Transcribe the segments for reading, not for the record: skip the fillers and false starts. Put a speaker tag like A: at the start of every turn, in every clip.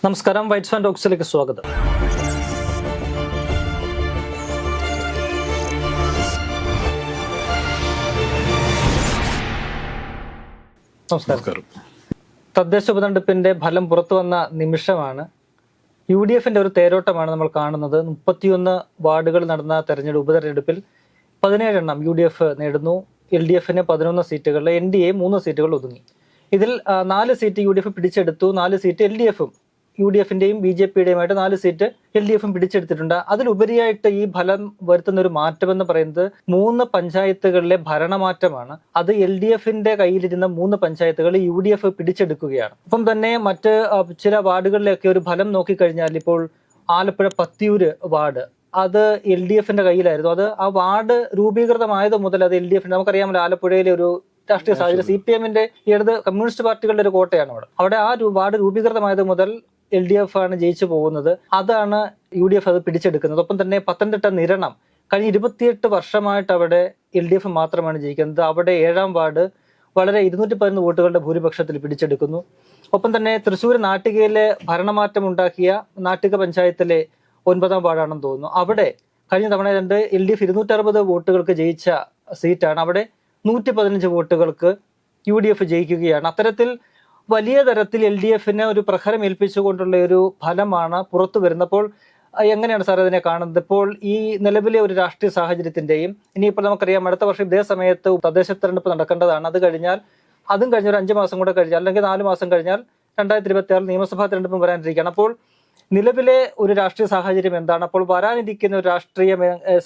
A: നമസ്കാരം, whites and ടോക്സിലേക്ക് സ്വാഗതം. നമസ്കാരം. തദ്ദേശ ഉപതെരഞ്ഞെടുപ്പിന്റെ ഫലം പുറത്തു വന്ന നിമിഷമാണ്. UDFന്റെ ഒരു തേരോട്ടമാണ് നമ്മൾ കാണുന്നത്. 31 വാർഡുകൾ നടന്ന ഉപതെരഞ്ഞെടുപ്പിൽ 17 എണ്ണം UDF നേടുന്നു. LDFന് 11 സീറ്റുകളിൽ NDA 3 സീറ്റുകൾ ഒതുങ്ങി. ഇതിൽ 4 സീറ്റ് UDF പിടിച്ചെടുത്തു. 4 സീറ്റ് LDFും UDFന്റെയും BJPയുടെയുമായിട്ട് 4 സീറ്റ് LDFും പിടിച്ചെടുത്തിട്ടുണ്ട്. അതിലുപരിയായിട്ട് ഈ ഫലം വരുത്തുന്ന ഒരു മാറ്റമെന്ന് പറയുന്നത് 3 പഞ്ചായത്തുകളിലെ ഭരണമാറ്റമാണ്. അത് LDFന്റെ കയ്യിലിരുന്ന 3 പഞ്ചായത്തുകൾ UDF പിടിച്ചെടുക്കുകയാണ്. ഒപ്പം തന്നെ മറ്റ് ചില വാർഡുകളിലൊക്കെ ഒരു ഫലം നോക്കിക്കഴിഞ്ഞാൽ ഇപ്പോൾ ആലപ്പുഴ പത്തിയൂര് വാർഡ് അത് LDFന്റെ കയ്യിലായിരുന്നു. അത് ആ വാർഡ് രൂപീകൃതമായത് മുതൽ അത് LDFന്റെ, നമുക്കറിയാമല്ലോ ആലപ്പുഴയിലെ ഒരു രാഷ്ട്രീയ സാഹചര്യം CPMന്റെ ഇടത് കമ്മ്യൂണിസ്റ്റ് പാർട്ടികളുടെ ഒരു കോട്ടയാണ് അവിടെ ആ വാർഡ് രൂപീകൃതമായത് മുതൽ LDF ആണ് ജയിച്ചു പോകുന്നത്. അതാണ് UDF അത് പിടിച്ചെടുക്കുന്നത്. ഒപ്പം തന്നെ പത്തനംതിട്ട നിരണം കഴിഞ്ഞ 28 വർഷമായിട്ട് അവിടെ LDF മാത്രമാണ് ജയിക്കുന്നത്. അവിടെ 7ാം വാർഡ് വളരെ 211 വോട്ടുകളുടെ ഭൂരിപക്ഷത്തിൽ പിടിച്ചെടുക്കുന്നു. ഒപ്പം തന്നെ തൃശ്ശൂർ നാട്ടികയിലെ ഭരണമാറ്റം ഉണ്ടാക്കിയ നാട്ടിക പഞ്ചായത്തിലെ 9ാം വാർഡാണെന്ന് തോന്നുന്നു. അവിടെ കഴിഞ്ഞ തവണ LDF 260 വോട്ടുകൾക്ക് ജയിച്ച സീറ്റാണ്. അവിടെ 115 വോട്ടുകൾക്ക് UDF ജയിക്കുകയാണ്. അത്തരത്തിൽ വലിയ തരത്തിൽ LDFന് ഒരു പ്രഹരം ഏൽപ്പിച്ചുകൊണ്ടുള്ള ഒരു ഫലമാണ് പുറത്തു വരുന്നപ്പോൾ എങ്ങനെയാണ് സാർ ഇതിനെ കാണുന്നത്? ഇപ്പോൾ ഈ നിലവിലെ ഒരു രാഷ്ട്രീയ സാഹചര്യത്തിന്റെയും ഇനിയിപ്പോൾ നമുക്കറിയാം അടുത്ത വർഷം ഇതേ സമയത്ത് തദ്ദേശ തെരഞ്ഞെടുപ്പ് നടക്കേണ്ടതാണ്. അതും കഴിഞ്ഞ ഒരു 5 മാസം കൂടെ കഴിഞ്ഞാൽ അല്ലെങ്കിൽ 4 മാസം കഴിഞ്ഞാൽ 2026 നിയമസഭാ തെരഞ്ഞെടുപ്പും വരാനിരിക്കുകയാണ്. അപ്പോൾ നിലവിലെ ഒരു രാഷ്ട്രീയ സാഹചര്യം എന്താണ്? അപ്പോൾ വരാനിരിക്കുന്ന ഒരു രാഷ്ട്രീയ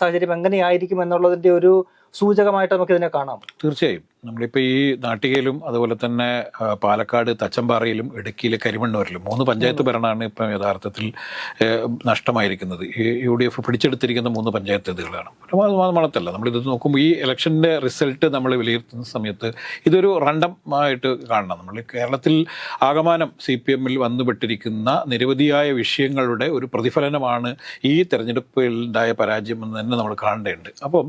A: സാഹചര്യം എങ്ങനെയായിരിക്കും എന്നുള്ളതിന്റെ ഒരു സൂചകമായിട്ട് നമുക്ക് ഇതിനെ കാണാം.
B: തീർച്ചയായും നമ്മളിപ്പോൾ ഈ നാട്ടികയിലും അതുപോലെ തന്നെ പാലക്കാട് തച്ചമ്പാറയിലും ഇടുക്കിയിലെ കരിമണ്ണൂരിലും 3 പഞ്ചായത്ത് ഭരണമാണ് ഇപ്പം യഥാർത്ഥത്തിൽ നഷ്ടമായിരിക്കുന്നത്. ഈ UDF പിടിച്ചെടുത്തിരിക്കുന്ന 3 പഞ്ചായത്തുകളാണ്. മണത്തല്ല, നമ്മളിത് നോക്കുമ്പോൾ ഈ ഇലക്ഷൻ്റെ റിസൾട്ട് നമ്മൾ വിലയിരുത്തുന്ന സമയത്ത് ഇതൊരു റണ്ടമായിട്ട് കാണണം. നമ്മൾ കേരളത്തിൽ ആകമാനം CPMൽ വന്നുപെട്ടിരിക്കുന്ന നിരവധിയായ വിഷയങ്ങളുടെ ഒരു പ്രതിഫലനമാണ് ഈ തെരഞ്ഞെടുപ്പിൽ ഉണ്ടായ പരാജയം എന്ന് തന്നെ നമ്മൾ കാണേണ്ടതുണ്ട്. അപ്പം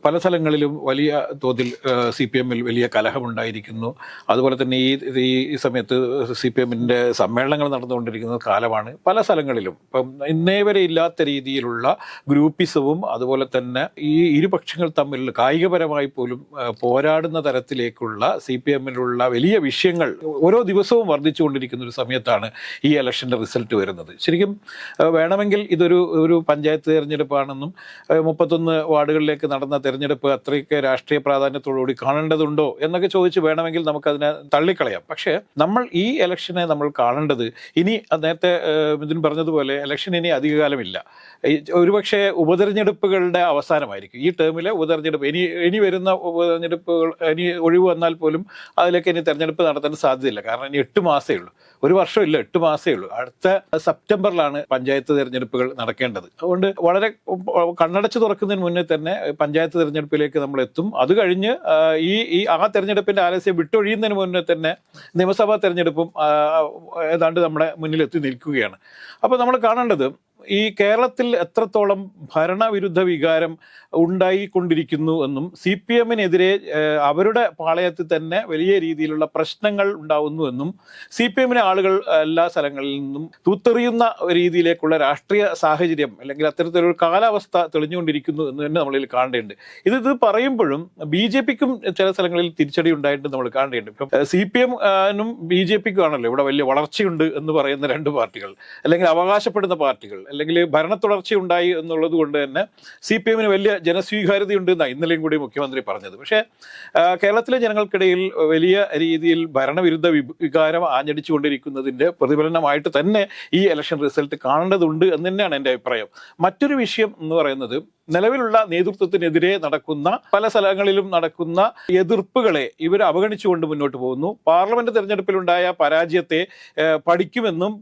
B: പല സ്ഥലങ്ങളിലും വലിയ തോതിൽ CPMൽ വലിയ കലഹമുണ്ടായിരിക്കുന്നു. അതുപോലെ തന്നെ ഈ സമയത്ത് CPMന്റെ സമ്മേളനങ്ങൾ നടന്നുകൊണ്ടിരിക്കുന്ന കാലമാണ്. പല സ്ഥലങ്ങളിലും ഇപ്പം ഇന്നേ വരെ ഇല്ലാത്ത രീതിയിലുള്ള ഗ്രൂപ്പിസവും അതുപോലെ തന്നെ ഈ ഇരുപക്ഷങ്ങൾ തമ്മിൽ കായികപരമായി പോലും പോരാടുന്ന തരത്തിലേക്കുള്ള CPMലുള്ള വലിയ വിഷയങ്ങൾ ഓരോ ദിവസവും വർദ്ധിച്ചുകൊണ്ടിരിക്കുന്ന ഒരു സമയത്താണ് ഈ ഇലക്ഷൻ്റെ റിസൾട്ട് വരുന്നത്. ശരിക്കും വേണമെങ്കിൽ ഇതൊരു പഞ്ചായത്ത് തിരഞ്ഞെടുപ്പാണെന്നും 31 വാർഡുകളിലേക്ക് നടന്ന തെരഞ്ഞെടുപ്പ് അത്രയ്ക്ക് രാഷ്ട്രീയ പ്രാധാന്യത്തോടുകൂടി കാണേണ്ടതുണ്ടോ എന്നൊക്കെ ചോദിച്ച് വേണമെങ്കിൽ നമുക്കതിനെ തള്ളിക്കളയാം. പക്ഷേ നമ്മൾ ഈ ഇലക്ഷനെ നമ്മൾ കാണേണ്ടത് ഇനി നേരത്തെ ഇതിന് പറഞ്ഞതുപോലെ ഇലക്ഷൻ ഇനി അധികകാലമില്ല. ഒരുപക്ഷെ ഉപതെരഞ്ഞെടുപ്പുകളുടെ അവസാനമായിരിക്കും ഈ ടേമിലെ ഉപതെരഞ്ഞെടുപ്പ്. ഇനി വരുന്ന ഉപതെരഞ്ഞെടുപ്പുകൾ ഇനി ഒഴിവ് വന്നാൽ പോലും അതിലേക്ക് ഇനി തെരഞ്ഞെടുപ്പ് നടത്താൻ സാധ്യതയില്ല. കാരണം ഇനി 8 മാസമേ ഉള്ളൂ, ഒരു വർഷമില്ല, 8 മാസമേ ഉള്ളൂ. അടുത്ത സെപ്റ്റംബറിലാണ് പഞ്ചായത്ത് തെരഞ്ഞെടുപ്പുകൾ നടക്കേണ്ടത്. അതുകൊണ്ട് വളരെ കണ്ണടച്ച് തുറക്കുന്നതിന് മുന്നേ തന്നെ പഞ്ചായത്ത് തെരഞ്ഞെടുപ്പിലേക്ക് നമ്മൾ എത്തും. അത് കഴിഞ്ഞ് ആ തെരഞ്ഞെടുപ്പിന്റെ ആലസ്യം വിട്ടൊഴിയുന്നതിന് മുന്നേ തന്നെ നിയമസഭാ തെരഞ്ഞെടുപ്പും ഏതാണ്ട് നമ്മുടെ മുന്നിൽ എത്തി നിൽക്കുകയാണ്. അപ്പോൾ നമ്മൾ കാണേണ്ടത് ഈ കേരളത്തിൽ എത്രത്തോളം ഭരണവിരുദ്ധ വികാരം ഉണ്ടായിക്കൊണ്ടിരിക്കുന്നു എന്നും CPMനെതിരെ അവരുടെ പാളയത്തിൽ തന്നെ വലിയ രീതിയിലുള്ള പ്രശ്നങ്ങൾ ഉണ്ടാവുന്നു എന്നും CPMനെ ആളുകൾ എല്ലാ സ്ഥലങ്ങളിൽ നിന്നും തൂത്തെറിയുന്ന രീതിയിലേക്കുള്ള രാഷ്ട്രീയ സാഹചര്യം അല്ലെങ്കിൽ അത്തരത്തിലൊരു കാലാവസ്ഥ തെളിഞ്ഞുകൊണ്ടിരിക്കുന്നു എന്ന് തന്നെ നമ്മളിൽ കാണേണ്ടതുണ്ട്. ഇത് പറയുമ്പോഴും BJPക്കും ചില സ്ഥലങ്ങളിൽ തിരിച്ചടി ഉണ്ടായിട്ട് നമ്മൾ കാണേണ്ടതുണ്ട്. ഇപ്പം CPMനും BJPക്കും ആണല്ലോ ഇവിടെ വലിയ വളർച്ചയുണ്ട് എന്ന് പറയുന്ന 2 പാർട്ടികൾ, അല്ലെങ്കിൽ അവകാശപ്പെടുന്ന പാർട്ടികൾ, അല്ലെങ്കിൽ ഭരണ തുടർച്ചയുണ്ടായി എന്നുള്ളത് കൊണ്ട് തന്നെ CPMന് വലിയ ജനസ്വീകാര്യതയുണ്ട് എന്നാണ് ഇന്നലെയും കൂടി മുഖ്യമന്ത്രി പറഞ്ഞത്. പക്ഷേ കേരളത്തിലെ ജനങ്ങൾക്കിടയിൽ വലിയ രീതിയിൽ ഭരണവിരുദ്ധ വികാരം ആഞ്ഞടിച്ചുകൊണ്ടിരിക്കുന്നതിൻ്റെ പ്രതിഫലനമായിട്ട് തന്നെ ഈ ഇലക്ഷൻ റിസൾട്ട് കാണേണ്ടതുണ്ട് എന്ന് തന്നെയാണ് എൻ്റെ അഭിപ്രായം. മറ്റൊരു വിഷയം എന്ന് പറയുന്നത് നിലവിലുള്ള നേതൃത്വത്തിനെതിരെ നടക്കുന്ന പല സ്ഥലങ്ങളിലും നടക്കുന്ന എതിർപ്പുകളെ ഇവർ അവഗണിച്ചുകൊണ്ട് മുന്നോട്ട് പോകുന്നു. പാർലമെന്റ് തെരഞ്ഞെടുപ്പിലുണ്ടായ പരാജയത്തെ പഠിക്കുമെന്നും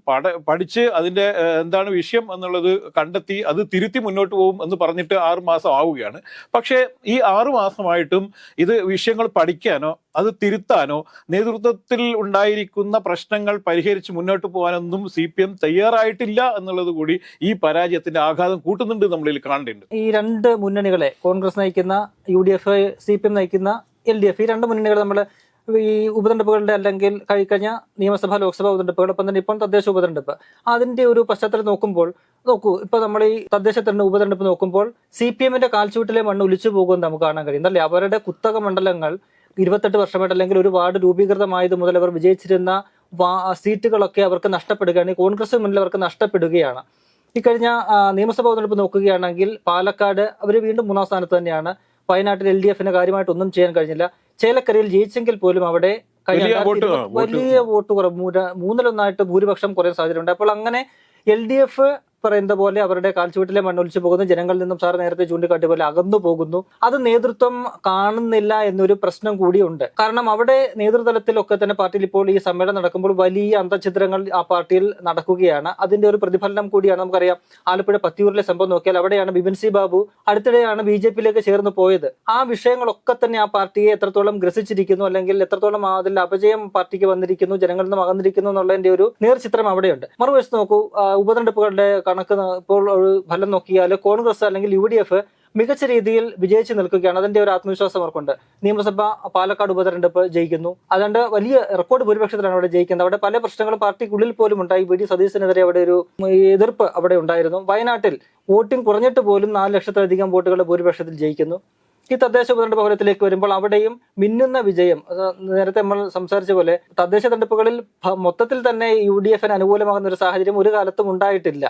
B: പഠിച്ച് അതിൻ്റെ എന്താണ് വിഷയം എന്നുള്ളത് കണ്ടെത്തി അത് തിരുത്തി മുന്നോട്ട് പോകും എന്ന് പറഞ്ഞിട്ട് 6 മാസം ആവുകയാണ്. പക്ഷേ ഈ 6 മാസമായിട്ടും ഇത് വിഷയങ്ങൾ പഠിക്കാനോ അത് തിരുത്താനോ നേതൃത്വത്തിൽ ഉണ്ടായിരിക്കുന്ന പ്രശ്നങ്ങൾ പരിഹരിച്ച് മുന്നോട്ട് പോകാനൊന്നും CPM തയ്യാറായിട്ടില്ല എന്നുള്ളത് കൂടി ഈ പരാജയത്തിന്റെ ആഘാതം കൂട്ടുന്നുണ്ട് നമ്മളിൽ കാണേണ്ടതുണ്ട്.
A: ഈ 2 മുന്നണികളെ, കോൺഗ്രസ് നയിക്കുന്ന UDF, CPM നയിക്കുന്ന LDF, ഈ 2 മുന്നണികൾ നമ്മൾ ഈ ഉപതെരഞ്ഞെടുപ്പുകളുടെ അല്ലെങ്കിൽ കഴിഞ്ഞ നിയമസഭ ലോക്സഭ ഉപതെരഞ്ഞെടുപ്പുകൾ, ഒപ്പം തന്നെ ഇപ്പോൾ തദ്ദേശ ഉപതെരഞ്ഞെടുപ്പ്, അതിന്റെ ഒരു പശ്ചാത്തലം നോക്കുമ്പോൾ നോക്കൂ, ഇപ്പൊ നമ്മൾ ഈ തദ്ദേശ ഉപതെരഞ്ഞെടുപ്പ് നോക്കുമ്പോൾ CPM-ന്റെ കാൽച്ചുവട്ടിലെ മണ്ണ് ഒലിച്ചു പോകുമെന്ന് നമുക്ക് കാണാൻ കഴിയും. അല്ലേ, അവരുടെ കുത്തക മണ്ഡലങ്ങൾ 28 വർഷമായിട്ട് അല്ലെങ്കിൽ ഒരു വാർഡ് രൂപീകൃതമായത് മുതൽ അവർ വിജയിച്ചിരുന്ന സീറ്റുകളൊക്കെ അവർക്ക് നഷ്ടപ്പെടുകയാണ്. കോൺഗ്രസ് മുന്നിൽ അവർക്ക് നഷ്ടപ്പെടുകയാണ്. ഇക്കഴിഞ്ഞ നിയമസഭാ തെരഞ്ഞെടുപ്പ് നോക്കുകയാണെങ്കിൽ പാലക്കാട് അവർ വീണ്ടും 3-ാം സ്ഥാനത്ത് തന്നെയാണ്. വയനാട്ടിൽ LDF-ന് കാര്യമായിട്ടൊന്നും ചെയ്യാൻ കഴിഞ്ഞില്ല. ചേലക്കരയിൽ ജയിച്ചെങ്കിൽ പോലും അവിടെ വലിയ വോട്ട് കുറവ്, 3-1 ഭൂരിപക്ഷം കുറയാൻ സാധ്യതയുണ്ട്. അപ്പോൾ അങ്ങനെ LDF പറയുന്ന പോലെ അവരുടെ കാൽച്ചുവട്ടിലെ മണ്ണൊലിച്ചു പോകുന്നു, ജനങ്ങളിൽ നിന്നും സാർ നേരത്തെ ചൂണ്ടിക്കാട്ടിയ പോലെ അകന്നു പോകുന്നു. അത് നേതൃത്വം കാണുന്നില്ല എന്നൊരു പ്രശ്നം കൂടിയുണ്ട്. കാരണം അവിടെ നേതൃതലത്തിലൊക്കെ തന്നെ പാർട്ടിയിൽ ഇപ്പോൾ ഈ സമ്മേളനം നടക്കുമ്പോൾ വലിയ അന്തഛിദ്രങ്ങൾ ആ പാർട്ടിയിൽ നടക്കുകയാണ്. അതിന്റെ ഒരു പ്രതിഫലനം കൂടിയാണ്. നമുക്കറിയാം, ആലപ്പുഴ പത്തിയൂരിലെ സംഭവം നോക്കിയാൽ അവിടെയാണ് ബിപിൻ സി ബാബു അടുത്തിടെയാണ് BJP-യിലേക്ക് ചേർന്ന് പോയത്. ആ വിഷയങ്ങളൊക്കെ തന്നെ ആ പാർട്ടിയെ എത്രത്തോളം ഗ്രസിച്ചിരിക്കുന്നു, അല്ലെങ്കിൽ എത്രത്തോളം അതിൽ അപജയം പാർട്ടിക്ക് വന്നിരിക്കുന്നു, ജനങ്ങളിൽ നിന്നും അകന്നിരിക്കുന്നു എന്നുള്ളതിന്റെ ഒരു നേർചിത്രം അവിടെയുണ്ട്. മറുവശത്ത് നോക്കൂ, ഉപതെരഞ്ഞെടുപ്പുകളുടെ കണക്ക് ഇപ്പോൾ ഒരു ഫലം നോക്കിയാൽ കോൺഗ്രസ് അല്ലെങ്കിൽ UDF മികച്ച രീതിയിൽ വിജയിച്ചു നിൽക്കുകയാണ്. അതിന്റെ ഒരു ആത്മവിശ്വാസം അവർക്കുണ്ട്. നിയമസഭ പാലക്കാട് ഉപതെരഞ്ഞെടുപ്പ് ജയിക്കുന്നു, അതുകൊണ്ട് വലിയ റെക്കോർഡ് ഭൂരിപക്ഷത്തിലാണ് അവിടെ ജയിക്കുന്നത്. അവിടെ പല പ്രശ്നങ്ങളും പാർട്ടിക്കുള്ളിൽ പോലും ഉണ്ടായി. VD സതീശനെതിരെ അവിടെ ഒരു എതിർപ്പ് അവിടെ ഉണ്ടായിരുന്നു. വയനാട്ടിൽ വോട്ടിംഗ് കുറഞ്ഞിട്ട് പോലും 4 ലക്ഷത്തിലധികം വോട്ടുകളുടെ ഭൂരിപക്ഷത്തിൽ ജയിക്കുന്നു. ഈ തദ്ദേശ ഉപതെരഞ്ഞെടുപ്പ് ഫലത്തിലേക്ക് വരുമ്പോൾ അവിടെയും മിന്നുന്ന വിജയം. നേരത്തെ നമ്മൾ സംസാരിച്ച പോലെ തദ്ദേശ തെരഞ്ഞെടുപ്പുകളിൽ മൊത്തത്തിൽ തന്നെ UDF-ന് അനുകൂലമാകുന്ന ഒരു സാഹചര്യം ഒരു കാലത്തും ഉണ്ടായിട്ടില്ല.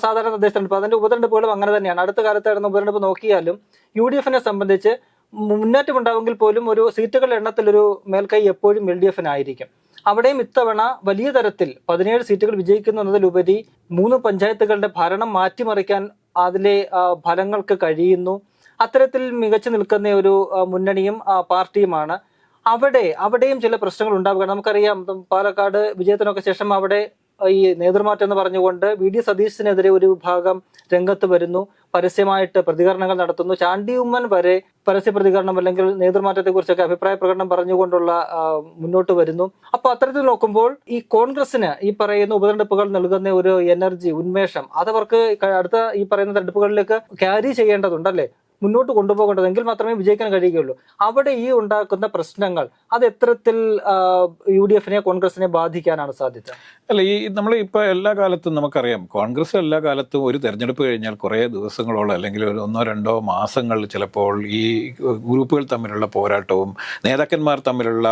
A: സാധാരണ തദ്ദേശ തെരഞ്ഞെടുപ്പ്, അതിന്റെ ഉപതെരഞ്ഞെടുപ്പുകളും അങ്ങനെ തന്നെയാണ്. അടുത്ത കാലത്ത് നടന്ന ഉപതെരഞ്ഞെടുപ്പ് നോക്കിയാലും UDF-നെ സംബന്ധിച്ച് മുന്നേറ്റം ഉണ്ടാവുമെങ്കിൽ പോലും ഒരു സീറ്റുകളുടെ എണ്ണത്തിലൊരു മേൽക്കൈ എപ്പോഴും LDF-നായിരിക്കും. അവിടെയും ഇത്തവണ വലിയ തരത്തിൽ 17 സീറ്റുകൾ വിജയിക്കുന്നു എന്നതിലുപരി 3 പഞ്ചായത്തുകളുടെ ഭരണം മാറ്റിമറിക്കാൻ അതിലെ ഫലങ്ങൾക്ക് കഴിയുന്നു. അത്തരത്തിൽ മികച്ചു നിൽക്കുന്ന ഒരു മുന്നണിയും പാർട്ടിയുമാണ്. അവിടെയും ചില പ്രശ്നങ്ങൾ ഉണ്ടാവുക. നമുക്കറിയാം, പാലക്കാട് വിജയത്തിനൊക്കെ ശേഷം അവിടെ ഈ നേതൃമാറ്റം എന്ന് പറഞ്ഞുകൊണ്ട് VD സതീശനെതിരെ ഒരു വിഭാഗം രംഗത്ത് വരുന്നു, പരസ്യമായിട്ട് പ്രതികരണങ്ങൾ നടത്തുന്നു. ചാണ്ടി ഉമ്മൻ വരെ പരസ്യ പ്രതികരണം അല്ലെങ്കിൽ നേതൃമാറ്റത്തെ കുറിച്ചൊക്കെ അഭിപ്രായ പ്രകടനം പറഞ്ഞുകൊണ്ടുള്ള മുന്നോട്ട് വരുന്നു. അപ്പൊ അത്തരത്തിൽ നോക്കുമ്പോൾ ഈ കോൺഗ്രസിന് ഈ പറയുന്ന ഉപതെരഞ്ഞെടുപ്പുകൾ നൽകുന്ന ഒരു എനർജി, ഉന്മേഷം, അതവർക്ക് അടുത്ത ഈ പറയുന്ന തെരഞ്ഞെടുപ്പുകളിലേക്ക് ക്യാരി ചെയ്യേണ്ടതുണ്ടല്ലേ, മുന്നോട്ട് കൊണ്ടുപോകേണ്ടത്, എങ്കിൽ മാത്രമേ വിജയിക്കാൻ കഴിയുകയുള്ളൂ. അവിടെ ഈ ഉണ്ടാക്കുന്ന പ്രശ്നങ്ങൾ അത് എത്തരത്തിൽ UDF-നെ കോൺഗ്രസിനെ ബാധിക്കാനാണ് സാധ്യത?
B: അല്ല, ഈ നമ്മൾ ഇപ്പോൾ എല്ലാ കാലത്തും നമുക്കറിയാം, കോൺഗ്രസ് എല്ലാ കാലത്തും ഒരു തെരഞ്ഞെടുപ്പ് കഴിഞ്ഞാൽ കുറേ ദിവസങ്ങളോളം അല്ലെങ്കിൽ ഒരു 1-2 മാസങ്ങൾ ചിലപ്പോൾ ഈ ഗ്രൂപ്പുകൾ തമ്മിലുള്ള പോരാട്ടവും നേതാക്കന്മാർ തമ്മിലുള്ള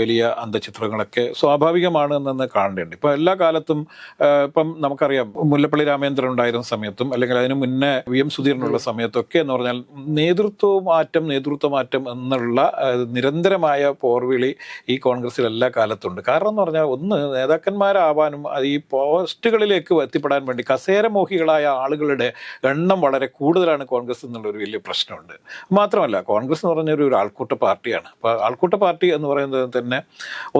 B: വലിയ അന്തചിത്രങ്ങളൊക്കെ സ്വാഭാവികമാണ് എന്ന് കാണേണ്ടതുണ്ട്. ഇപ്പോൾ എല്ലാ കാലത്തും ഇപ്പം നമുക്കറിയാം, മുല്ലപ്പള്ളി രാമചന്ദ്രൻ ഉണ്ടായിരുന്ന സമയത്തും അല്ലെങ്കിൽ അതിന് മുന്നേ VM സുധീരനുള്ള സമയത്തൊക്കെ എന്ന് പറഞ്ഞാൽ നേതൃത്വ മാറ്റം എന്നുള്ള നിരന്തരമായ പോർവിളി ഈ കോൺഗ്രസിൽ എല്ലാ കാലത്തുണ്ട്. കാരണം എന്ന് പറഞ്ഞാൽ, ഒന്ന്, നേതാക്കന്മാരാവാനും അത് ഈ പോസ്റ്റുകളിലേക്ക് എത്തിപ്പെടാൻ വേണ്ടി കസേരമോഹികളായ ആളുകളുടെ എണ്ണം വളരെ കൂടുതലാണ് കോൺഗ്രസ് എന്നുള്ളൊരു വലിയ പ്രശ്നമുണ്ട്. മാത്രമല്ല, കോൺഗ്രസ് എന്ന് പറഞ്ഞൊരു ആൾക്കൂട്ട പാർട്ടിയാണ്. അപ്പോൾ ആൾക്കൂട്ട പാർട്ടി എന്ന് പറയുന്നത് തന്നെ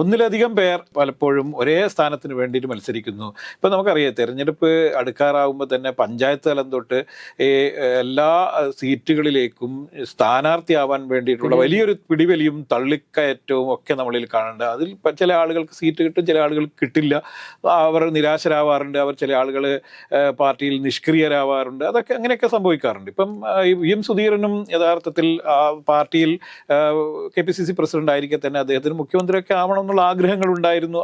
B: ഒന്നിലധികം പേർ പലപ്പോഴും ഒരേ സ്ഥാനത്തിന് വേണ്ടിയിട്ട് മത്സരിക്കുന്നു. ഇപ്പം നമുക്കറിയാം, തെരഞ്ഞെടുപ്പ് അടുക്കാറാവുമ്പോൾ തന്നെ പഞ്ചായത്ത് തലം തൊട്ട് എല്ലാ സീറ്റുകളിലേക്കും സ്ഥാനാർത്ഥിയാവാൻ വേണ്ടിയിട്ടുള്ള വലിയൊരു പിടിവലിയും തള്ളിക്കയറ്റവും ഒക്കെ നമ്മളിൽ കാണേണ്ടത്. അതിൽ ചില ആളുകൾക്ക് സീറ്റ് കിട്ടും, ചില ആളുകൾക്ക് കിട്ടില്ല. അവർ നിരാശരാവാറുണ്ട്, ചില ആളുകൾ പാർട്ടിയിൽ നിഷ്ക്രിയരാവാറുണ്ട്. അതൊക്കെ അങ്ങനെയൊക്കെ സംഭവിക്കാറുണ്ട്. ഇപ്പം VM സുധീരനും യഥാർത്ഥത്തിൽ പാർട്ടിയിൽ KPCC പ്രസിഡന്റ് ആയിരിക്കെ തന്നെ അദ്ദേഹത്തിന് മുഖ്യമന്ത്രിയൊക്കെ ആവണം എന്നുള്ള ആഗ്രഹങ്ങൾ ഉണ്ടായിരുന്നു.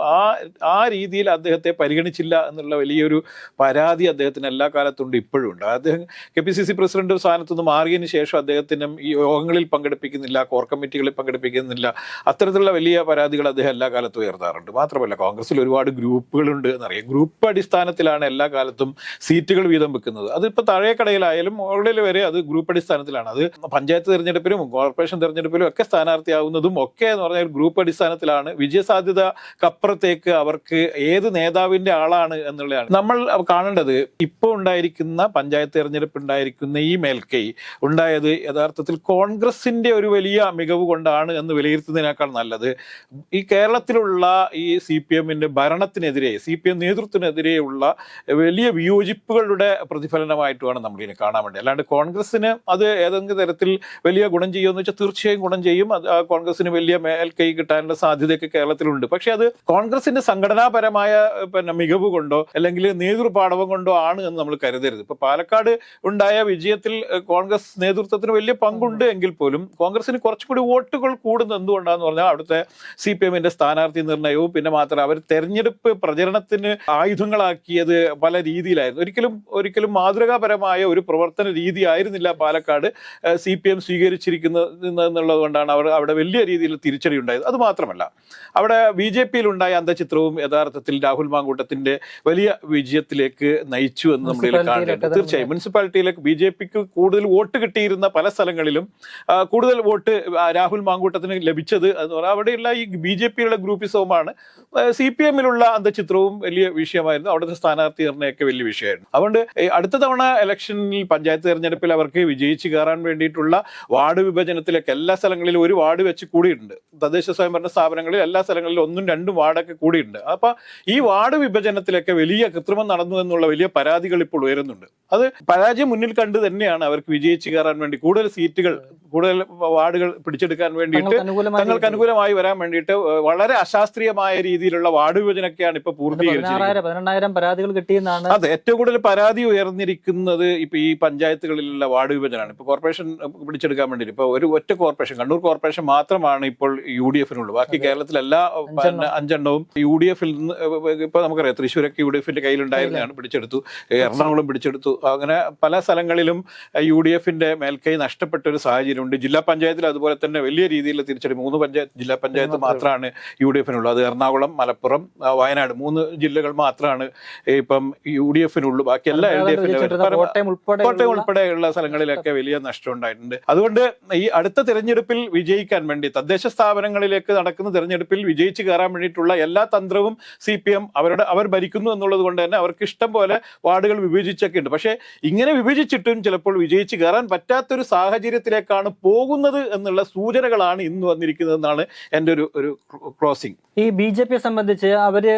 B: ആ രീതിയിൽ അദ്ദേഹത്തെ പരിഗണിച്ചില്ല എന്നുള്ള വലിയൊരു പരാതി അദ്ദേഹത്തിന് എല്ലാ കാലത്തുണ്ട്, ഇപ്പോഴും ഉണ്ട്. അദ്ദേഹം KPCC പ്രസിഡന്റ് സ്ഥാനത്ത് നിന്ന് മാറിയതിന് ശേഷം അദ്ദേഹത്തിനും ഈ യോഗങ്ങളിൽ പങ്കെടുപ്പിക്കുന്നില്ല, കോർ കമ്മിറ്റികളിൽ പങ്കെടുപ്പിക്കുന്നില്ല, അത്തരത്തിലുള്ള വലിയ പരാതികൾ അദ്ദേഹം എല്ലാ കാലത്തും ഉയർത്താറുണ്ട്. മാത്രമല്ല, കോൺഗ്രസിൽ ഒരുപാട് ഗ്രൂപ്പുകളുണ്ട് എന്നറിയാം. ഗ്രൂപ്പ് അടിസ്ഥാനത്തിലാണ് എല്ലാ കാലത്തും സീറ്റുകൾ വീതം വെക്കുന്നത്. അതിപ്പോൾ താഴേക്കടയിലായാലും മുകളിൽ വരെ അത് ഗ്രൂപ്പ് അടിസ്ഥാനത്തിലാണ്. അത് പഞ്ചായത്ത് തെരഞ്ഞെടുപ്പിലും കോർപ്പറേഷൻ തെരഞ്ഞെടുപ്പിലും ഒക്കെ സ്ഥാനാർത്ഥിയാവുന്നതും ഒക്കെ എന്ന് പറഞ്ഞാൽ ഗ്രൂപ്പ് അടിസ്ഥാനത്തിലാണ്. വിജയസാധ്യതക്കപ്പുറത്തേക്ക് അവർക്ക് ഏത് നേതാവിന്റെ ആളാണ് എന്നുള്ളതാണ് നമ്മൾ കാണേണ്ടത്. ഇപ്പോൾ ഉണ്ടായിരിക്കുന്ന പഞ്ചായത്ത് തെരഞ്ഞെടുപ്പ് ഉണ്ടായിരിക്കുന്ന ഈ മേൽക്കൈ ഉണ്ടായത് യഥാർത്ഥത്തിൽ കോൺഗ്രസിന്റെ ഒരു വലിയ മികവ് കൊണ്ടാണ് എന്ന് വിലയിരുത്തുന്നതിനേക്കാൾ നല്ലത് ഈ കേരളത്തിലുള്ള ഈ CPM-ന്റെ ഭരണത്തിനെതിരെ, CPM നേതൃത്വത്തിനെതിരെയുള്ള വലിയ വിയോജിപ്പുകളുടെ പ്രതിഫലനമായിട്ടുമാണ് നമ്മളിതിനെ കാണാൻ വേണ്ടി. അല്ലാണ്ട് കോൺഗ്രസിന് അത് ഏതെങ്കിലും തരത്തിൽ വലിയ ഗുണം ചെയ്യുമെന്ന് വെച്ചാൽ തീർച്ചയായും ഗുണം ചെയ്യും. അത് കോൺഗ്രസിന് വലിയ മേൽക്കൈ കിട്ടാനുള്ള സാധ്യതയൊക്കെ കേരളത്തിലുണ്ട്. പക്ഷെ അത് കോൺഗ്രസിന്റെ സംഘടനാപരമായ മികവ് കൊണ്ടോ അല്ലെങ്കിൽ നേതൃപാടവം കൊണ്ടോ ആണ് എന്ന് നമ്മൾ കരുതരുത്. ഇപ്പൊ പാലക്കാട് ഉണ്ടായ വിജയത്തിൽ കോൺഗ്രസ് കോൺഗ്രസ് നേതൃത്വത്തിന് വലിയ പങ്കുണ്ട് എങ്കിൽ പോലും കോൺഗ്രസിന് കുറച്ചുകൂടി വോട്ടുകൾ കൂടുന്നത് എന്തുകൊണ്ടാന്ന് പറഞ്ഞാൽ അവിടുത്തെ CPM-ന്റെ സ്ഥാനാർത്ഥി നിർണയവും പിന്നെ മാത്രമല്ല അവർ തെരഞ്ഞെടുപ്പ് പ്രചരണത്തിന് ആയുധങ്ങളാക്കിയത് പല രീതിയിലായിരുന്നു. ഒരിക്കലും മാതൃകാപരമായ ഒരു പ്രവർത്തന രീതി ആയിരുന്നില്ല പാലക്കാട് CPM സ്വീകരിച്ചിരിക്കുന്നത് എന്നുള്ളത് കൊണ്ടാണ് അവിടെ വലിയ രീതിയിൽ തിരിച്ചടി ഉണ്ടായത്. അത് മാത്രമല്ല അവിടെ BJP-യിൽ ഉണ്ടായ അന്തചിത്രവും യഥാർത്ഥത്തിൽ രാഹുൽ മാങ്കൂട്ടത്തിന്റെ വലിയ വിജയത്തിലേക്ക് നയിച്ചു എന്ന് നമ്മൾ കാണുന്നുണ്ട്. തീർച്ചയായും മുനിസിപ്പാലിറ്റിയിലേക്ക് BJP-ക്ക് കൂടുതൽ വോട്ട് കിട്ടിയിരുന്ന പല സ്ഥലങ്ങളിലും കൂടുതൽ വോട്ട് രാഹുൽ മാങ്കൂട്ടത്തിന് ലഭിച്ചത് എന്ന് പറഞ്ഞാൽ അവിടെയുള്ള ഈ BJP-യുടെ ഗ്രൂപ്പിസവുമാണ്. CPM-ലുള്ള അന്തചിത്രവും വലിയ വിഷയമായിരുന്നു. അവിടുത്തെ സ്ഥാനാർത്ഥി നിർണ്ണയമൊക്കെ വലിയ വിഷയമായിരുന്നു. അതുകൊണ്ട് അടുത്ത തവണ ഇലക്ഷനിൽ പഞ്ചായത്ത് തെരഞ്ഞെടുപ്പിൽ അവർക്ക് വിജയിച്ച് കയറാൻ വേണ്ടിയിട്ടുള്ള വാർഡ് വിഭജനത്തിലേക്ക് എല്ലാ സ്ഥലങ്ങളിലും ഒരു വാർഡ് വെച്ച് കൂടിയിട്ടുണ്ട്. തദ്ദേശ സ്വയംഭരണ സ്ഥാപനങ്ങളിൽ എല്ലാ സ്ഥലങ്ങളിലും 1ഉം 2ഉം വാർഡൊക്കെ കൂടിയിട്ടുണ്ട്. അപ്പൊ ഈ വാർഡ് വിഭജനത്തിലൊക്കെ വലിയ കൃത്രിമം നടന്നു എന്നുള്ള വലിയ പരാതികൾ ഇപ്പോൾ ഉയരുന്നുണ്ട്. അത് പരാജയം മുന്നിൽ കണ്ട് തന്നെയാണ് അവർക്ക് വിജയിച്ച് കയറാൻ വേണ്ടി കൂടുതൽ സീറ്റുകൾ, കൂടുതൽ വാർഡുകൾ പിടിച്ചെടുക്കാൻ വേണ്ടിയിട്ട് തങ്ങൾക്ക് അനുകൂലമായി വരാൻ വേണ്ടിയിട്ട് വളരെ അശാസ്ത്രീയമായ രീതിയിലുള്ള വാർഡ് വിഭജനമൊക്കെയാണ് ഇപ്പൊ പൂർത്തീകരിച്ചത്.
A: 18,000 പരാതികൾ കിട്ടിയെന്നാണ്.
B: അതെ, ഏറ്റവും കൂടുതൽ പരാതി ഉയർന്നിരിക്കുന്നത് ഇപ്പൊ ഈ പഞ്ചായത്തുകളിലുള്ള വാർഡ് വിഭജനമാണ്. ഇപ്പൊ കോർപ്പറേഷൻ പിടിച്ചെടുക്കാൻ വേണ്ടിയിട്ട് ഇപ്പൊ ഒരു ഒറ്റ കോർപ്പറേഷൻ, കണ്ണൂർ കോർപ്പറേഷൻ മാത്രമാണ് ഇപ്പോൾ UDF-നുള്ളൂ. ബാക്കി കേരളത്തിലെല്ലാ 5 UDF-ൽ നിന്ന് ഇപ്പൊ നമുക്കറിയാം തൃശ്ശൂരൊക്കെ UDF-ന്റെ കയ്യിലുണ്ടായിരുന്നതാണ്, പിടിച്ചെടുത്തു. എറണാകുളം പിടിച്ചെടുത്തു. അങ്ങനെ പല സ്ഥലങ്ങളിലും UDF-ന്റെ മേൽക്കൈ നഷ്ടപ്പെട്ട ഒരു സാഹചര്യമുണ്ട്. ജില്ലാ പഞ്ചായത്തിൽ അതുപോലെ തന്നെ വലിയ രീതിയിൽ തിരിച്ചടി. 3 ജില്ലാ പഞ്ചായത്ത് മാത്രമാണ് UDF-നുള്ളൂ. അത് എറണാകുളം, മലപ്പുറം, വയനാട് 3 ജില്ലകൾ മാത്രമാണ് ഇപ്പം UDF-നുള്ളൂ. ബാക്കി എല്ലാ LDF-ന്റെ കോട്ടയം ഉൾപ്പെടെയുള്ള സ്ഥലങ്ങളിലൊക്കെ വലിയ നഷ്ടം ഉണ്ടായിട്ടുണ്ട്. അതുകൊണ്ട് ഈ അടുത്ത തെരഞ്ഞെടുപ്പിൽ വിജയിക്കാൻ വേണ്ടി തദ്ദേശ സ്ഥാപനങ്ങളിലേക്ക് നടക്കുന്ന തെരഞ്ഞെടുപ്പിൽ വിജയിച്ച് കയറാൻ വേണ്ടിയിട്ടുള്ള എല്ലാ തന്ത്രവും CPM അവർ ഭരിക്കുന്നു എന്നുള്ളത് കൊണ്ട് തന്നെ അവർക്ക് ഇഷ്ടം പോലെ വാർഡുകൾ വിഭജിച്ചൊക്കെ ഉണ്ട്. പക്ഷേ ഇങ്ങനെ വിഭജിച്ചിട്ടും ചിലപ്പോൾ വിജയിച്ച് കയറാൻ പറ്റാത്തൊരു സാഹചര്യത്തിലേക്കാണ് പോകുന്നത് എന്നുള്ള സൂചനകളാണ് ഇന്ന് വന്നിരിക്കുന്നതെന്നാണ് എൻ്റെ ഒരു ക്ലോസിംഗ്.
A: ഈ BJP-യെ സംബന്ധിച്ച് അവര്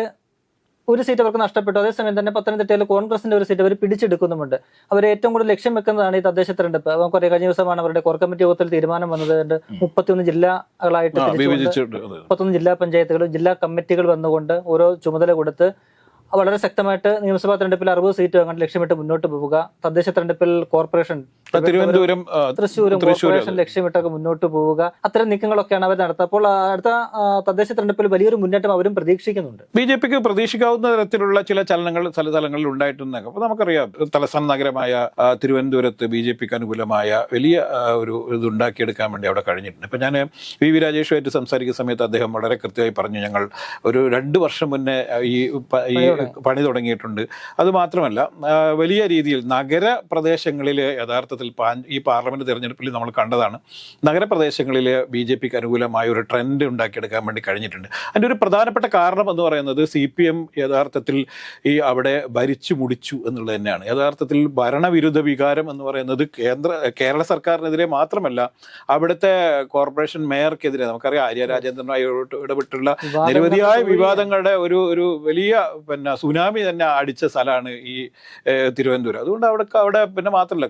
A: ഒരു സീറ്റ് അവർക്ക് നഷ്ടപ്പെട്ടു. അതേസമയം തന്നെ പത്തനംതിട്ടയിൽ കോൺഗ്രസിന്റെ ഒരു സീറ്റ് അവർ പിടിച്ചെടുക്കുന്നുമുണ്ട്. അവർ ഏറ്റവും കൂടുതൽ ലക്ഷ്യം വെക്കുന്നതാണ് ഈ തദ്ദേശ തെരഞ്ഞെടുപ്പ്. നമുക്കറിയാം കഴിഞ്ഞ ദിവസമാണ് അവരുടെ കോർ കമ്മിറ്റി യോഗത്തിൽ തീരുമാനം വന്നത്. 31 ജില്ലകളായിട്ട് 31 ജില്ലാ പഞ്ചായത്തുകൾ, ജില്ലാ കമ്മിറ്റികൾ വന്നുകൊണ്ട് ഓരോ ചുമതല കൊടുത്ത് വളരെ ശക്തമായിട്ട് നിയമസഭാ തെരഞ്ഞെടുപ്പിൽ 60 സീറ്റ് വാങ്ങാൻ ലക്ഷ്യമിട്ട് മുന്നോട്ട് പോവുക. തദ്ദേശ തെരഞ്ഞെടുപ്പിൽ കോർപ്പറേഷൻ തൃശ്ശൂരും കോർപ്പറേഷൻ ലക്ഷ്യമിട്ടൊക്കെ മുന്നോട്ട് പോവുക. അത്തരം നീക്കങ്ങളൊക്കെയാണ് അവർ നടത്തുക. അപ്പോൾ അടുത്ത തദ്ദേശ തെരഞ്ഞെടുപ്പിൽ വലിയൊരു മുന്നേറ്റം അവരും പ്രതീക്ഷിക്കുന്നുണ്ട്.
B: BJP-ക്ക് പ്രതീക്ഷിക്കാവുന്ന തരത്തിലുള്ള ചില ചലനങ്ങൾ ചില സ്ഥലങ്ങളിൽ ഉണ്ടായിട്ടുണ്ടെങ്കിൽ അപ്പോൾ നമുക്കറിയാം തലസ്ഥാന നഗരമായ തിരുവനന്തപുരത്ത് BJP-ക്ക് അനുകൂലമായ വലിയ ഒരു ഇതുണ്ടാക്കിയെടുക്കാൻ വേണ്ടി അവിടെ കഴിഞ്ഞിട്ടുണ്ട്. ഇപ്പം ഞാൻ VV രാജേഷുമായിട്ട് സംസാരിക്കുന്ന സമയത്ത് അദ്ദേഹം വളരെ കൃത്യമായി പറഞ്ഞു, ഞങ്ങൾ ഒരു 2 വർഷം മുന്നേ ഈ പണി തുടങ്ങിയിട്ടുണ്ട്. അതുമാത്രമല്ല വലിയ രീതിയിൽ നഗരപ്രദേശങ്ങളിൽ യഥാർത്ഥത്തിൽ ഈ പാർലമെന്റ് തെരഞ്ഞെടുപ്പിൽ നമ്മൾ കണ്ടതാണ്, നഗരപ്രദേശങ്ങളിൽ BJP-ക്ക് അനുകൂലമായ ഒരു ട്രെൻഡ് ഉണ്ടാക്കിയെടുക്കാൻ വേണ്ടി കഴിഞ്ഞിട്ടുണ്ട്. അതിൻ്റെ ഒരു പ്രധാനപ്പെട്ട കാരണം എന്ന് പറയുന്നത് CPM യഥാർത്ഥത്തിൽ ഈ അവിടെ ഭരിച്ചു മുടിച്ചു എന്നുള്ളത് തന്നെയാണ്. യഥാർത്ഥത്തിൽ ഭരണവിരുദ്ധ വികാരം എന്ന് പറയുന്നത് കേരള സർക്കാരിനെതിരെ മാത്രമല്ല അവിടുത്തെ കോർപ്പറേഷൻ മേയർക്കെതിരെ, നമുക്കറിയാം ആര്യ രാജേന്ദ്രനുമായി ഇടപെട്ടുള്ള നിരവധിയായ വിവാദങ്ങളുടെ ഒരു വലിയ സുനാമി തന്നെ അടിച്ച സ്ഥലമാണ് ഈ തിരുവനന്തപുരം. അതുകൊണ്ട് അവിടെ പിന്നെ മാത്രമല്ല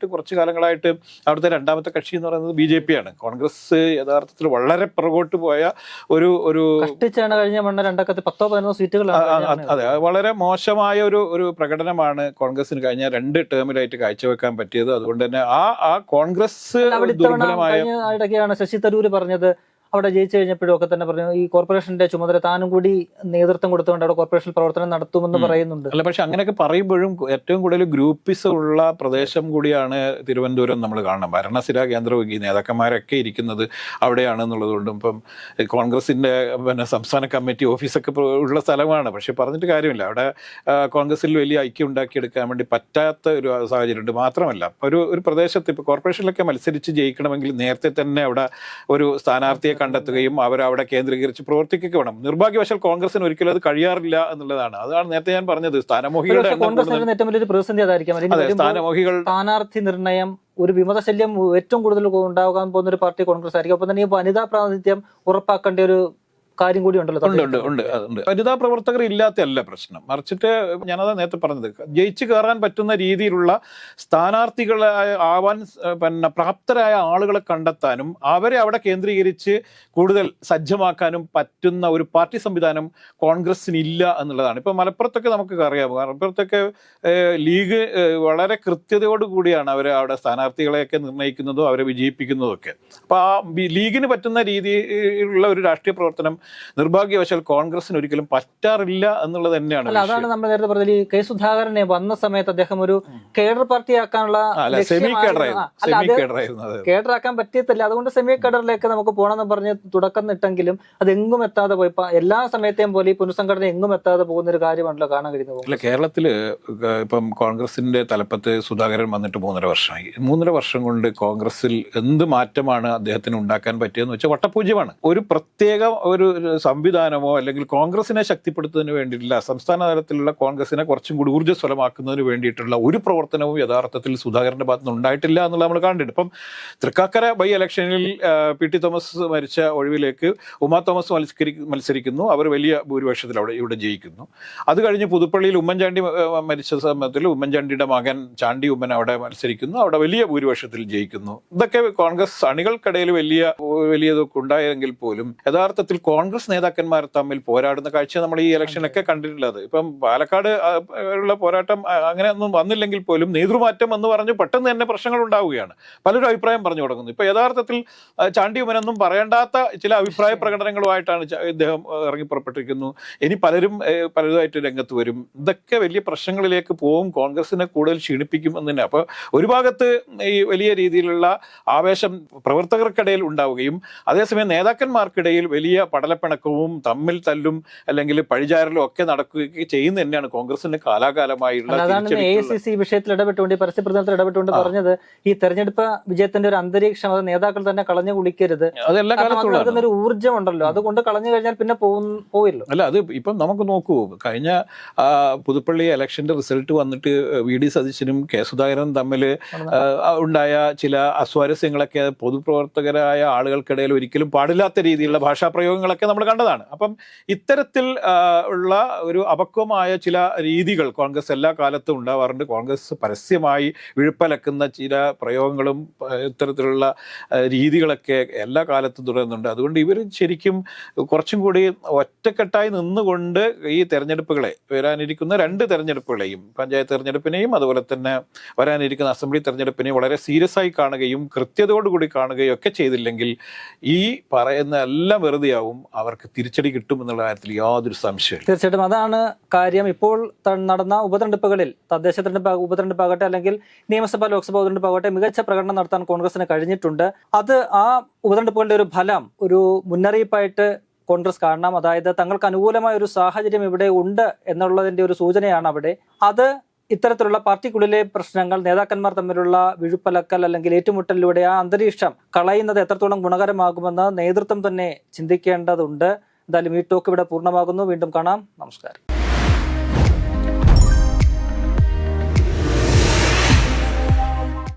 B: കുറച്ച് കാലങ്ങളായിട്ട് അവിടുത്തെ രണ്ടാമത്തെ കക്ഷി എന്ന് പറയുന്നത് BJP-ആണ്. കോൺഗ്രസ് യഥാർത്ഥത്തിൽ വളരെ പുറകോട്ട് പോയ ഒരു
A: കഴിഞ്ഞ 10-15 സീറ്റുകളാണ്.
B: അതെ, വളരെ മോശമായ ഒരു പ്രകടനമാണ് കോൺഗ്രസിന് കഴിഞ്ഞ 2 ടേമിലായിട്ട് കാഴ്ചവെക്കാൻ പറ്റിയത്. അതുകൊണ്ട് തന്നെ ആ കോൺഗ്രസ്
A: ഇടയ്ക്കാണ് ശശി തരൂര് പറഞ്ഞത്, അവിടെ ജയിച്ചു കഴിഞ്ഞപ്പോഴും ഒക്കെ തന്നെ പറഞ്ഞു ഈ കോർപ്പറേഷന്റെ ചുമതല താനും കൂടി നേതൃത്വം കൊടുത്തുകൊണ്ട് അവിടെ കോർപ്പറേഷൻ പ്രവർത്തനം നടത്തുമെന്ന് പറയുന്നുണ്ട്.
B: അല്ല, പക്ഷെ അങ്ങനെയൊക്കെ പറയുമ്പോഴും ഏറ്റവും കൂടുതൽ ഗ്രൂപ്പിസം ഉള്ള പ്രദേശം കൂടിയാണ് തിരുവനന്തപുരം. നമ്മൾ കാണണം, ഭരണസിരാ കേന്ദ്രവും ഈ നേതാക്കന്മാരൊക്കെ ഇരിക്കുന്നത് അവിടെയാണെന്നുള്ളത് കൊണ്ടും ഇപ്പം കോൺഗ്രസിന്റെ സംസ്ഥാന കമ്മിറ്റി ഓഫീസൊക്കെ ഉള്ള സ്ഥലമാണ്. പക്ഷെ പറഞ്ഞിട്ട് കാര്യമില്ല, അവിടെ കോൺഗ്രസിൽ വലിയ ഐക്യം ഉണ്ടാക്കിയെടുക്കാൻ വേണ്ടി പറ്റാത്ത ഒരു സാഹചര്യമുണ്ട്. മാത്രമല്ല ഒരു പ്രദേശത്ത് ഇപ്പോൾ കോർപ്പറേഷനിലൊക്കെ മത്സരിച്ച് ജയിക്കണമെങ്കിൽ നേരത്തെ തന്നെ അവിടെ ഒരു സ്ഥാനാർത്ഥിയെ കണ്ടെത്തുകയും അവരവിടെ കേന്ദ്രീകരിച്ച് പ്രവർത്തിക്കുകയൊക്കെ വേണം. നിർഭാഗ്യവശാൽ കോൺഗ്രസിന് ഒരിക്കലും അത് കഴിയാറില്ല എന്നുള്ളതാണ്. അതാണ് നേരത്തെ ഞാൻ പറഞ്ഞത്, സ്ഥാനാർത്ഥി
A: നിർണയം ഒരു വിമതശല്യം ഏറ്റവും കൂടുതൽ ഉണ്ടാകാൻ പോകുന്ന ഒരു പാർട്ടി കോൺഗ്രസ് ആയിരിക്കും. ഒപ്പം തന്നെ ഈ വനിതാ പ്രാതിനിധ്യം ഉറപ്പാക്കേണ്ട ഒരു കാര്യം കൂടി ഉണ്ടല്ലോ.
B: ഉണ്ട്. വനിതാ പ്രവർത്തകർ ഇല്ലാത്തല്ല പ്രശ്നം, മറിച്ചിട്ട് ഞാനതാ നേരത്തെ പറഞ്ഞത്, ജയിച്ചു കയറാൻ പറ്റുന്ന രീതിയിലുള്ള സ്ഥാനാർത്ഥികളായ ആവാൻ പിന്നെ പ്രാപ്തരായ ആളുകളെ കണ്ടെത്താനും അവരെ അവിടെ കേന്ദ്രീകരിച്ച് കൂടുതൽ സജ്ജമാക്കാനും പറ്റുന്ന ഒരു പാർട്ടി സംവിധാനം കോൺഗ്രസിന് ഇല്ല എന്നുള്ളതാണ്. ഇപ്പൊ മലപ്പുറത്തൊക്കെ നമുക്ക് അറിയാം, മലപ്പുറത്തൊക്കെ ലീഗ് വളരെ കൃത്യതയോടുകൂടിയാണ് അവരെ അവിടെ സ്ഥാനാർത്ഥികളെയൊക്കെ നിർണ്ണയിക്കുന്നതും അവരെ വിജയിപ്പിക്കുന്നതും ഒക്കെ. അപ്പൊ ആ ലീഗിന് പറ്റുന്ന രീതിയിലുള്ള ഒരു രാഷ്ട്രീയ പ്രവർത്തനം നിർഭാഗ്യവശാൽ കോൺഗ്രസിന് ഒരിക്കലും പറ്റാറില്ല എന്നുള്ളത് തന്നെയാണ്.
A: അതാണ് നമ്മൾ നേരത്തെ പറഞ്ഞത്, ഈ കെ സുധാകരനെ വന്ന സമയത്ത് അദ്ദേഹം ഒരു കേഡർ പാർട്ടി ആക്കാനുള്ള കേഡറാക്കാൻ പറ്റിയിട്ടില്ല. അതുകൊണ്ട് സെമി കേഡറിലേക്ക് നമുക്ക് പോകണമെന്ന് പറഞ്ഞ് തുടക്കം ഇട്ടെങ്കിലും അത് എങ്ങും എത്താതെ പോയി. എല്ലാ സമയത്തെയും പോലെ ഈ പുനഃസംഘടന എങ്ങും എത്താതെ പോകുന്ന ഒരു കാര്യമാണല്ലോ കാണാൻ കഴിയുന്നത്.
B: അല്ല, കേരളത്തില് ഇപ്പം കോൺഗ്രസിന്റെ തലപ്പത്ത് സുധാകരൻ വന്നിട്ട് 3.5 വർഷമായി. 3.5 വർഷം കൊണ്ട് കോൺഗ്രസിൽ എന്ത് മാറ്റമാണ് അദ്ദേഹത്തിന് ഉണ്ടാക്കാൻ പറ്റിയെന്ന് വെച്ചാൽ വട്ടപൂജ്യമാണ്. ഒരു പ്രത്യേക ഒരു സംവിധാനമോ അല്ലെങ്കിൽ കോൺഗ്രസിനെ ശക്തിപ്പെടുത്തുന്നതിന് വേണ്ടിയിട്ടുള്ള സംസ്ഥാന തലത്തിലുള്ള കോൺഗ്രസിനെ കുറച്ചും കൂടി ഊർജ്ജസ്വലമാക്കുന്നതിന് വേണ്ടിയിട്ടുള്ള ഒരു പ്രവർത്തനവും യഥാർത്ഥത്തിൽ സുധാകരന്റെ ഭാഗത്ത് നിന്ന് ഉണ്ടായിട്ടില്ല എന്നുള്ളത് നമ്മൾ കണ്ടിട്ടുണ്ട്. ഇപ്പം തൃക്കാക്കര ബൈ ഇലക്ഷനിൽ പി.ടി. തോമസ് മരിച്ച ഒഴിവിലേക്ക് ഉമാ തോമസ് മത്സരിക്കുന്നു. അവർ വലിയ ഭൂരിപക്ഷത്തിൽ ഇവിടെ ജയിക്കുന്നു. അത് കഴിഞ്ഞ് പുതുപ്പള്ളിയിൽ ഉമ്മൻചാണ്ടി മരിച്ച സമയത്തിൽ ഉമ്മൻചാണ്ടിയുടെ മകൻ ചാണ്ടി ഉമ്മൻ അവിടെ മത്സരിക്കുന്നു. അവിടെ വലിയ ഭൂരിപക്ഷത്തിൽ ജയിക്കുന്നു. ഇതൊക്കെ കോൺഗ്രസ് അണികൾക്കിടയിൽ വലിയതൊക്കെ ഉണ്ടായെങ്കിൽ പോലും യഥാർത്ഥത്തിൽ കോൺഗ്രസ് നേതാക്കന്മാർ തമ്മിൽ പോരാടുന്ന കാഴ്ച നമ്മൾ ഈ ഇലക്ഷനൊക്കെ കണ്ടിട്ടുള്ളത്. ഇപ്പം പാലക്കാട് ഉള്ള പോരാട്ടം അങ്ങനെയൊന്നും വന്നില്ലെങ്കിൽ പോലും നേതൃമാറ്റം എന്ന് പറഞ്ഞ് പെട്ടെന്ന് തന്നെ പ്രശ്നങ്ങൾ ഉണ്ടാവുകയാണ്. പലരും അഭിപ്രായം പറഞ്ഞു തുടങ്ങുന്നു. ഇപ്പൊ യഥാർത്ഥത്തിൽ ചാണ്ടി ഉമ്മനൊന്നും പറയേണ്ടാത്ത ചില അഭിപ്രായ പ്രകടനങ്ങളുമായിട്ടാണ് ഇദ്ദേഹം ഇറങ്ങി പുറപ്പെട്ടിരിക്കുന്നു. ഇനി പലരുമായിട്ട് രംഗത്ത് വരും. ഇതൊക്കെ വലിയ പ്രശ്നങ്ങളിലേക്ക് പോകും, കോൺഗ്രസിനെ കൂടുതൽ ക്ഷീണിപ്പിക്കും എന്ന് തന്നെ. അപ്പോൾ ഒരു ഭാഗത്ത് ഈ വലിയ രീതിയിലുള്ള ആവേശം പ്രവർത്തകർക്കിടയിൽ ഉണ്ടാവുകയും അതേസമയം നേതാക്കന്മാർക്കിടയിൽ വലിയ പടലപ്പിണക്കവും തമ്മിൽ തല്ലും അല്ലെങ്കിൽ പഴിചാരലും ഒക്കെ നടക്കുകയും ചെയ്യുന്ന തന്നെയാണ് കോൺഗ്രസിന്റെ കാലാകാലമായുള്ള.
A: AICC വിഷയത്തിൽ ഇടപെട്ടുകൊണ്ട്, പരസ്യപ്രചരണത്തിൽ ഇടപെട്ടുകൊണ്ട് പറഞ്ഞത് ഈ തെരഞ്ഞെടുപ്പ് വിജയത്തിന്റെ ഒരു അന്തരീക്ഷം അത് നേതാക്കൾ തന്നെ കളഞ്ഞു കുളിക്കരുത്.
B: അതെല്ലാ കാലത്തുള്ള
A: ഒരു ഊർജ്ജം ഉണ്ടല്ലോ, അതുകൊണ്ട് കളഞ്ഞു കഴിഞ്ഞാൽ പിന്നെ പോയില്ലോ.
B: അല്ല, അത് ഇപ്പം നമുക്ക് നോക്കൂ, കഴിഞ്ഞ പുതുപ്പള്ളി ഇലക്ഷന്റെ റിസൾട്ട് വന്നിട്ട് VD സതീശനും കെ സുധാകരനും തമ്മിൽ ഉണ്ടായ ചില അസ്വാരസ്യങ്ങളൊക്കെ പൊതുപ്രവർത്തകരായ ആളുകൾക്കിടയിൽ ഒരിക്കലും പാടില്ലാത്ത രീതിയിലുള്ള ഭാഷാപ്രയോഗങ്ങളൊക്കെ നമ്മൾ കണ്ടതാണ്. അപ്പം ഇത്തരത്തിൽ ഉള്ള ഒരു അപക്വമായ ചില രീതികൾ കോൺഗ്രസ് എല്ലാ കാലത്തും ഉണ്ടാവാറുണ്ട്. കോൺഗ്രസ് പരസ്യമായി വിഴുപ്പലക്കുന്ന ചില പ്രയോഗങ്ങളും ഇത്തരത്തിലുള്ള രീതികളൊക്കെ എല്ലാ കാലത്തും തുടരുന്നുണ്ട്. അതുകൊണ്ട് ഇവർ ശരിക്കും കുറച്ചും കൂടി ഒറ്റക്കെട്ടായി നിന്നുകൊണ്ട് ഈ തെരഞ്ഞെടുപ്പുകളെ, വരാനിരിക്കുന്ന 2 തെരഞ്ഞെടുപ്പുകളെയും, പഞ്ചായത്ത് തെരഞ്ഞെടുപ്പിനെയും അതുപോലെ തന്നെ വരാനിരിക്കുന്ന അസംബ്ലി തെരഞ്ഞെടുപ്പിനെയും വളരെ സീരിയസ് ആയി കാണുകയും കൃത്യതയോടുകൂടി കാണുകയും ഒക്കെ ചെയ്തില്ലെങ്കിൽ ഈ പറയുന്ന എല്ലാം വെറുതെയാവും, അവർക്ക് തിരിച്ചടി കിട്ടും എന്നുള്ള കാര്യത്തിൽ യാതൊരു സംശയമില്ല.
A: തീർച്ചയായിട്ടും അതാണ് കാര്യം. ഇപ്പോൾ നടന്ന ഉപതെരഞ്ഞെടുപ്പുകളിൽ, തദ്ദേശ ഉപതെരഞ്ഞെടുപ്പാകട്ടെ അല്ലെങ്കിൽ നിയമസഭ ലോക്സഭ ഉപതെരഞ്ഞെടുപ്പാകട്ടെ, മികച്ച പ്രകടനം നടത്താൻ കോൺഗ്രസിന് കഴിഞ്ഞിട്ടുണ്ട്. അത് ആ ഉപതെരഞ്ഞെടുപ്പുകളുടെ ഒരു ഫലം, ഒരു മുന്നറിയിപ്പായിട്ട് കോൺഗ്രസ് കാണണം. അതായത് തങ്ങൾക്ക് അനുകൂലമായ ഒരു സാഹചര്യം ഇവിടെ ഉണ്ട് എന്നുള്ളതിന്റെ ഒരു സൂചനയാണ് അവിടെ. അത് ഇത്തരത്തിലുള്ള പാർട്ടിക്കുള്ളിലെ പ്രശ്നങ്ങൾ, നേതാക്കന്മാർ തമ്മിലുള്ള വിഴുപ്പലക്കൽ അല്ലെങ്കിൽ ഏറ്റുമുട്ടലിലൂടെ ആ അന്തരീക്ഷം കളയുന്നത് എത്രത്തോളം ഗുണകരമാകുമെന്ന് നേതൃത്വം തന്നെ ചിന്തിക്കേണ്ടതുണ്ട്. എന്തായാലും ഈ ടോക്ക് ഇവിടെ പൂർണ്ണമാകുന്നു. വീണ്ടും കാണാം. നമസ്കാരം.